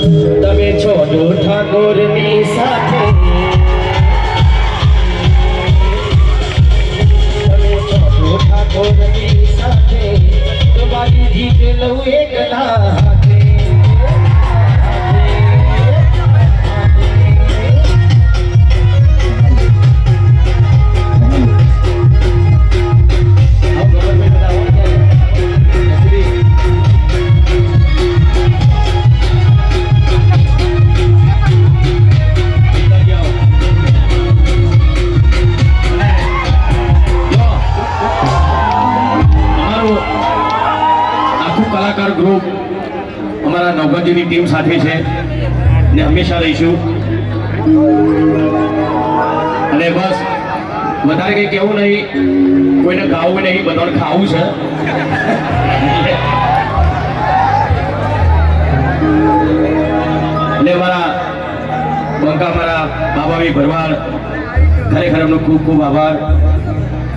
તમે છો ઠાકોરની સાથે ઠાકોરની સાથે તમારી જીત લઉં એકલા હાથે કલાકાર ગ્રુપ અમારા નવગંજની ટીમ સાથે છે ને હંમેશા રહીશું અને બસ વધારે કંઈ કહેવું નહીં, કોઈને ગાવું નહીં, બધાને ખાવું છે. એટલે મારા બંકા મારા બાબાભાઈ ભરવાડ ખરેખર એમનો ખૂબ ખૂબ આભાર.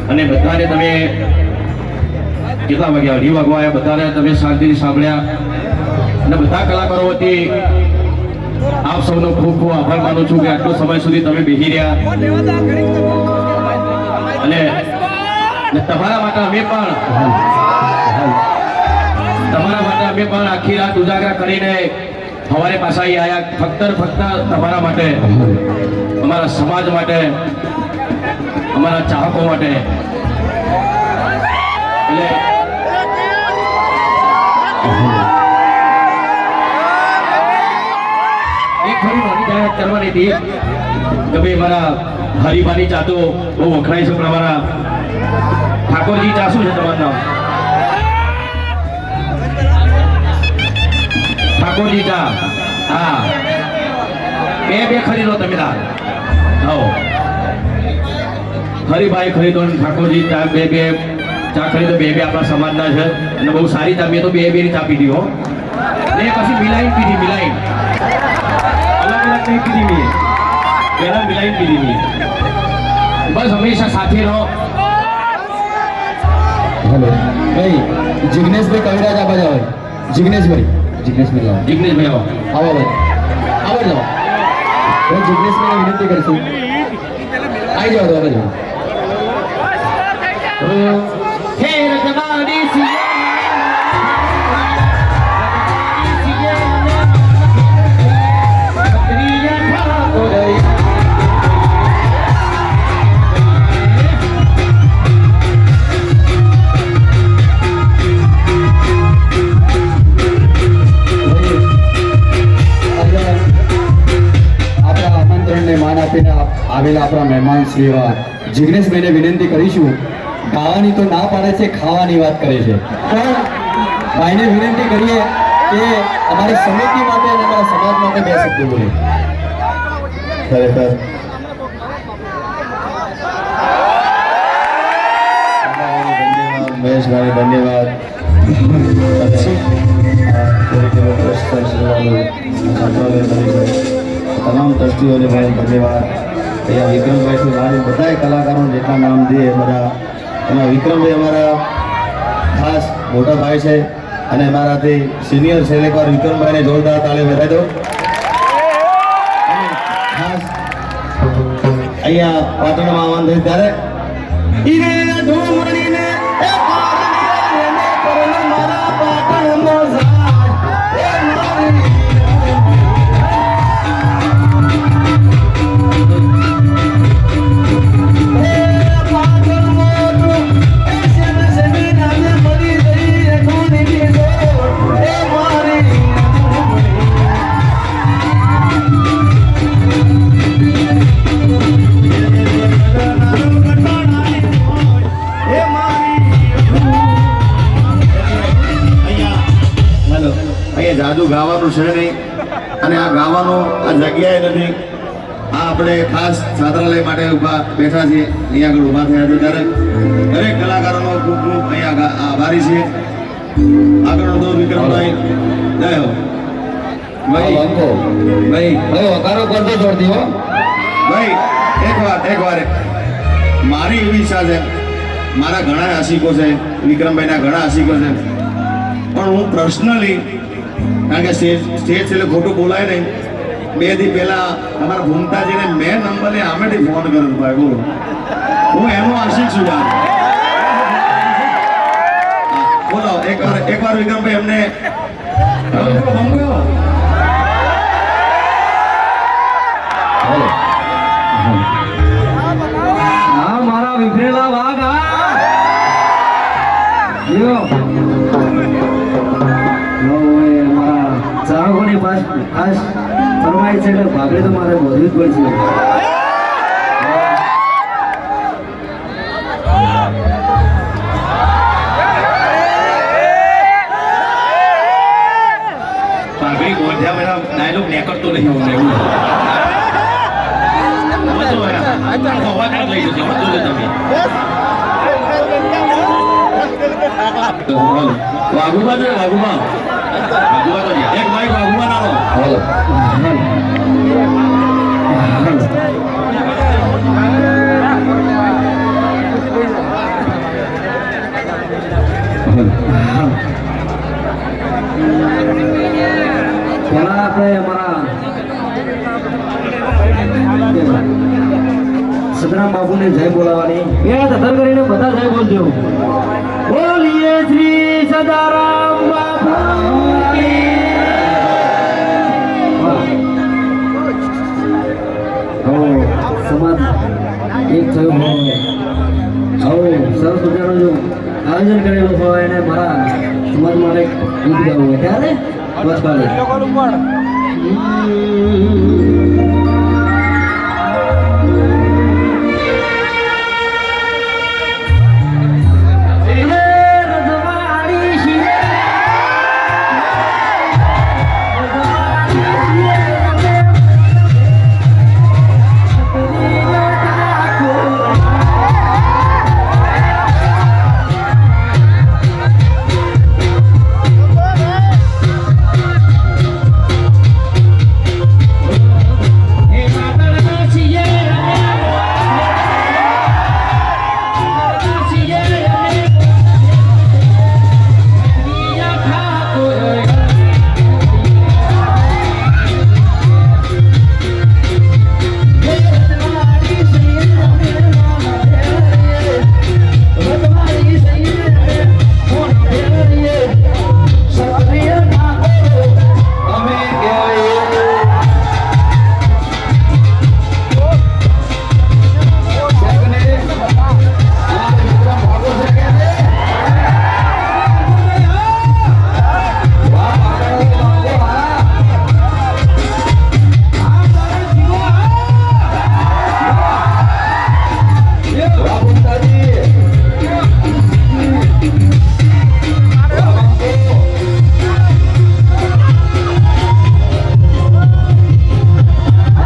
અને બધાને તમે કેટલા વાગ્યા 2 વાગવા આવ્યા, બધાને તમે શાંતિથી સાંભળ્યા અને બધા કલાકારો વતી આપ સૌનો ખૂબ ખૂબ આભાર માનું છું કે આટલો સમય સુધી તમે બેસી રહ્યા અને તમારા માટે અમે પણ આખી રાત ઉજાગરા કરીને સવારે પાછા આવ્યા ફક્ત તમારા માટે, અમારા સમાજ માટે, અમારા ચાહકો માટે. એટલે એક ફરી નોંધી જાહેરાત કરવાની હતી કે ભાઈ મારા હરિભાની ચા તો બહુ વખણાય છે, પણ અમારા ઠાકોરજી ચા શું છે તમારું નામ? ઠાકોરજી ચા. હા, બે ખરીદો તમે તાર. આવો હરિભાઈ ખરીદો, ઠાકોરજી ચા બે ચા ખરીદો. બે આપણા સમાજના છે અને બહુ સારી ચા. મેં તો બે ની ચા પીધી હો, ને પછી મિલાઈન પીધી. મિલાઈન અલગ નહીં પીધી મેં, પહેલા મિલાઈન પીધી મેં. બસ હંમેશા સાથે રહો. હેલો ભાઈ, જિગ્નેશભાઈ કવિરાજ આ બાજુ આવે. જિગ્નેશભાઈ આવો. આવો ભાઈ, આવો જાઓ ભાઈ. જિગ્નેશભાઈને વિનંતી કરીશું, આવી જાઓ. આ બાજુ હે રજવાડી માન આપીને આવેલા આપણા મહેમાન શ્રી એવા જિગ્નેશભાઈને વિનંતી કરીશું. ગાવાની તો ના પાડે છે, ખાવાની વાત કરે છે, પણ ભાઈને વિનંતી કરીએ કે અમારી સમિતિ માટે અને અમારા સમાજ માટે 2 શબ્દો બોલે. ખરેખર મહેશભાઈ ધન્યવાદ. તમામ ટ્રસ્ટીઓને પણ ધન્યવાદ. અહીંયા વિક્રમભાઈથી મારી બધા કલાકારો જેટલા નામ દે બધા એમાં વિક્રમભાઈ અમારા ખાસ મોટા ભાઈ છે અને અમારાથી સિનિયર છે. એકવાર વિક્રમભાઈને જોરદાર તાળી વધારી દો. ખાસ અહીંયા પાટણમાં આવવાનું થયું ત્યારે જાદુ ગાવાનું છે નહીં અને આ ગાવાનું આ જગ્યાએ નથી. આ આપણે ખાસ છાત્રાલય માટે બેઠા છીએ, અહીંયા આગળ ઊભા થયા છે ત્યારે દરેક કલાકારોનો ખૂબ ખૂબ અહીંયા આભારી છીએ. આગળ તો વિક્રમભાઈ જય હો ભાઈ. વકારો કરતો જોડતી હો ભાઈ. એક વાર મારી એવી ઈચ્છા છે, મારા ઘણા આશિકો છે, વિક્રમભાઈના ઘણા આશિકો છે, પણ પણ હું પર્સનલી, કારણ કે સ્ટેજ એટલે ખોટું બોલાય નહીં, 2 દી પહેલા અમારા ભૂમતાજીને મેં નંબરને આમેથી ફોન કર્યો ભાઈ, બોલો હું એનો આશિક છું યાર. બોલો એકવાર વિક્રમભાઈ એમને બંગો. હા મારા વિફરેલા વાઘ હા યો મારા ચાહકોની ખાસ ફરમાઈ છે એટલે ભાગડે તો મારે બોલવું જ પડશે. પાઘડી ગોંધ્યા બધા ડાયલોગ નીકળતો નહીં અમને એવું. અવાજ ન લઈ જજો, સમજો છો તમે. વાઘુબા છે, વાઘુબા વાઘુબા તો યાર. એક માઇક વાઘુબા નાનો. પેલા આપણે અમારા સદરામ બાબુને જય બોલાવાની. બે ધધર કરીને બધા જય બોલજો. બોલીએ શ્રી સદારામ બાપુ. સમાજ એક થયો હોય. સરસ મજાનું જો આયોજન કરેલું હોય અને મારા સમાજ માટે ગીત ગાવું હોય ત્યારે બસ ખાલી